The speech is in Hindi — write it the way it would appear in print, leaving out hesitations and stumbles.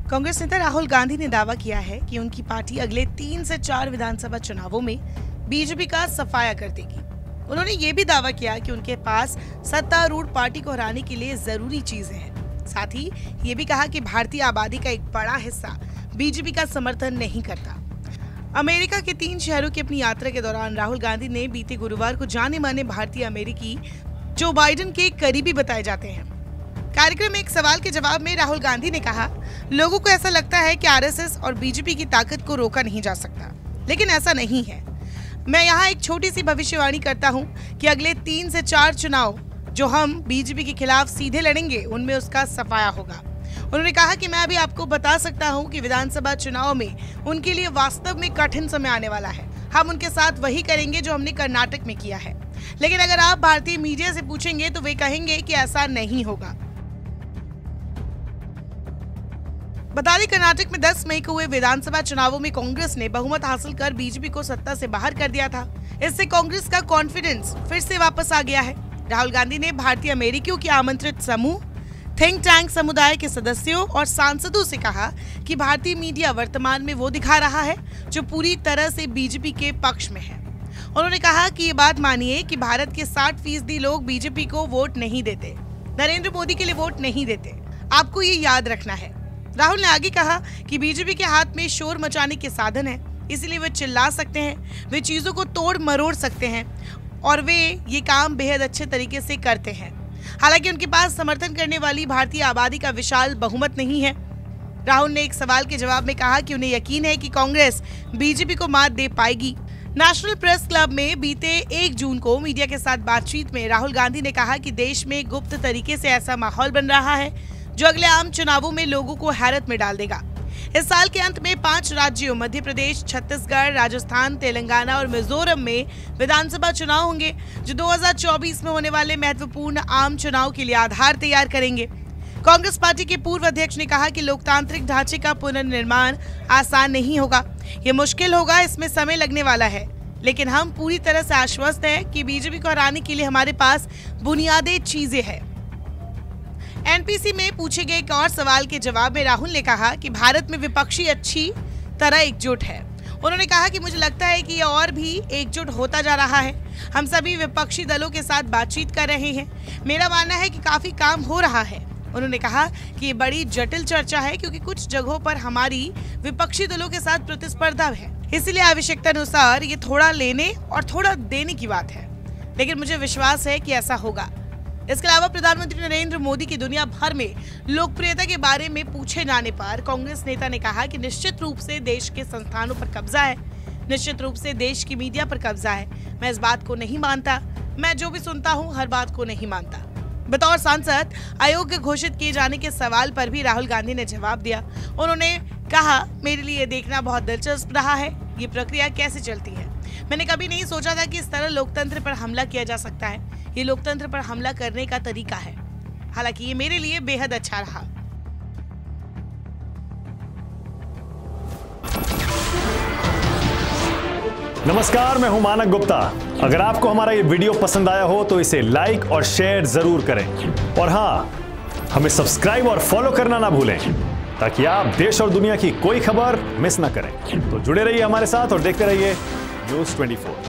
कांग्रेस नेता राहुल गांधी ने दावा किया है कि उनकी पार्टी अगले 3 से 4 विधानसभा चुनावों में बीजेपी का सफाया कर देगी। उन्होंने ये भी दावा किया कि उनके पास सत्तारूढ़ पार्टी को हराने के लिए जरूरी चीजें हैं। साथ ही ये भी कहा कि भारतीय आबादी का एक बड़ा हिस्सा बीजेपी का समर्थन नहीं करता। अमेरिका के 3 शहरों की अपनी यात्रा के दौरान राहुल गांधी ने बीते गुरुवार को जाने माने भारतीय अमेरिकी जो बाइडेन के करीबी बताए जाते हैं। कार्यक्रम में एक सवाल के जवाब में राहुल गांधी ने कहा, लोगों को ऐसा लगता है कि आरएसएस और बीजेपी की ताकत को रोका नहीं जा सकता, लेकिन ऐसा नहीं है। मैं यहाँ एक छोटी सी भविष्यवाणी करता हूँ कि अगले 3 से 4 चुनाव जो हम बीजेपी के खिलाफ सीधे लड़ेंगे उनमें उसका सफाया होगा। उन्होंने कहा कि मैं अभी आपको बता सकता हूँ कि विधानसभा चुनाव में उनके लिए वास्तव में कठिन समय आने वाला है। हम उनके साथ वही करेंगे जो हमने कर्नाटक में किया है, लेकिन अगर आप भारतीय मीडिया से पूछेंगे तो वे कहेंगे कि ऐसा नहीं होगा। बता दें, कर्नाटक में 10 मई को हुए विधानसभा चुनावों में कांग्रेस ने बहुमत हासिल कर बीजेपी को सत्ता से बाहर कर दिया था। इससे कांग्रेस का कॉन्फिडेंस फिर से वापस आ गया है। राहुल गांधी ने भारतीय अमेरिकियों के आमंत्रित समूह, थिंक टैंक समुदाय के सदस्यों और सांसदों से कहा कि भारतीय मीडिया वर्तमान में वो दिखा रहा है जो पूरी तरह से बीजेपी के पक्ष में है। उन्होंने कहा कि ये बात मानिए कि भारत के 60% लोग बीजेपी को वोट नहीं देते, नरेंद्र मोदी के लिए वोट नहीं देते। आपको ये याद रखना है। राहुल ने आगे कहा कि बीजेपी के हाथ में शोर मचाने के साधन है, इसलिए वे चिल्ला सकते हैं, वे चीजों को तोड़ मरोड़ सकते हैं और वे ये काम बेहद अच्छे तरीके से करते हैं। हालांकि उनके पास समर्थन करने वाली भारतीय आबादी का विशाल बहुमत नहीं है। राहुल ने एक सवाल के जवाब में कहा कि उन्हें यकीन है कि कांग्रेस बीजेपी को मात दे पाएगी। नेशनल प्रेस क्लब में बीते 1 जून को मीडिया के साथ बातचीत में राहुल गांधी ने कहा कि देश में गुप्त तरीके से ऐसा माहौल बन रहा है जो अगले आम चुनावों में लोगों को हैरत में डाल देगा। इस साल के अंत में 5 राज्यों मध्य प्रदेश, छत्तीसगढ़, राजस्थान, तेलंगाना और मिजोरम में विधानसभा चुनाव होंगे जो 2024 में होने वाले महत्वपूर्ण आम चुनाव के लिए आधार तैयार करेंगे। कांग्रेस पार्टी के पूर्व अध्यक्ष ने कहा कि लोकतांत्रिक ढांचे का पुनर्निर्माण आसान नहीं होगा, ये मुश्किल होगा, इसमें समय लगने वाला है, लेकिन हम पूरी तरह से आश्वस्त हैं कि बीजेपी को हराने के लिए हमारे पास बुनियादी चीजें हैं। एनपीसी में पूछे गए एक और सवाल के जवाब में राहुल ने कहा कि भारत में विपक्षी अच्छी तरह एकजुट है। उन्होंने कहा कि मुझे लगता है कि ये और भी एकजुट होता जा रहा है। हम सभी विपक्षी दलों के साथ बातचीत कर रहे हैं। मेरा मानना है कि काफी काम हो रहा है। उन्होंने कहा कि ये बड़ी जटिल चर्चा है क्योंकि कुछ जगहों पर हमारी विपक्षी दलों के साथ प्रतिस्पर्धा है, इसलिए आवश्यकता अनुसार ये थोड़ा लेने और थोड़ा देने की बात है, लेकिन मुझे विश्वास है कि ऐसा होगा। इसके अलावा प्रधानमंत्री नरेंद्र मोदी की दुनिया भर में लोकप्रियता के बारे में पूछे जाने पर कांग्रेस नेता ने कहा कि निश्चित रूप से देश के संस्थानों पर कब्जा है, निश्चित रूप से देश की मीडिया पर कब्जा है। मैं इस बात को नहीं मानता। मैं जो भी सुनता हूं हर बात को नहीं मानता। बतौर सांसद अयोग्य घोषित किए जाने के सवाल पर भी राहुल गांधी ने जवाब दिया। उन्होंने कहा, मेरे लिए देखना बहुत दिलचस्प रहा है ये प्रक्रिया कैसे चलती है। मैंने कभी नहीं सोचा था कि इस तरह लोकतंत्र पर हमला किया जा सकता है। ये लोकतंत्र पर हमला करने का तरीका है। हालांकि ये मेरे लिए बेहद अच्छा रहा। नमस्कार, मैं हूं मानक गुप्ता। अगर आपको हमारा ये वीडियो पसंद आया हो तो इसे लाइक और शेयर जरूर करें, और हाँ, हमें सब्सक्राइब और फॉलो करना ना भूलें ताकि आप देश और दुनिया की कोई खबर मिस ना करें। तो जुड़े रहिए हमारे साथ और देखते रहिए News 24।